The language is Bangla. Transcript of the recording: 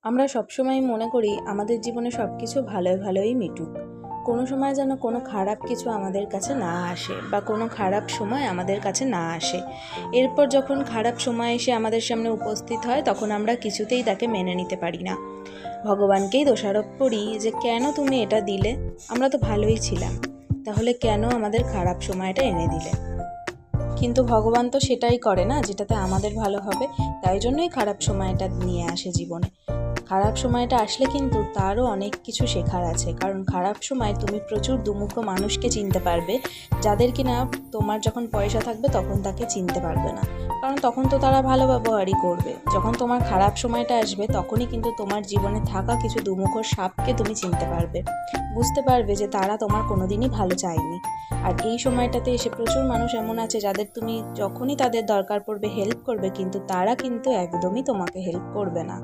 আমরা সবসময় মনে করি আমাদের জীবনে সব কিছু ভালোই ভালোই মিটুক, কোনো সময় যেন কোনো খারাপ কিছু আমাদের কাছে না আসে বা কোনো খারাপ সময় আমাদের কাছে না আসে। এরপর যখন খারাপ সময় এসে আমাদের সামনে উপস্থিত হয় তখন আমরা কিছুতেই তাকে মেনে নিতে পারি না। ভগবানকেই দোষারোপ করি যে কেন তুমি এটা দিলে, আমরা তো ভালোই ছিলাম, তাহলে কেন আমাদের খারাপ সময়টা এনে দিলে। কিন্তু ভগবান তো সেটাই করে না যেটাতে আমাদের ভালো হবে, তাই জন্যই খারাপ সময়টা নিয়ে আসে জীবনে। খারাপ সময়টা আসলে কিন্তু তারও অনেক কিছু শেখার আছে, কারণ খারাপ সময় তুমি প্রচুর দুমুখ মানুষকে চিনতে পারবে, যাদের কিনা তোমার যখন পয়সা থাকবে তখন তাকে চিনতে পারবে না, কারণ তখন তো তারা ভালো ব্যবহারই করবে। যখন তোমার খারাপ সময়টা আসবে তখনই কিন্তু তোমার জীবনে থাকা কিছু দুমুখ সাপকে তুমি চিনতে পারবে, বুঝতে পারবে যে তারা তোমার কোনোদিনই ভালো চায়নি। আর এই সময়টাতে এসে প্রচুর মানুষ এমন আছে যাদের তুমি যখনই তাদের দরকার পড়বে হেল্প করবে, কিন্তু তারা কিন্তু একদমই তোমাকে হেল্প করবে না।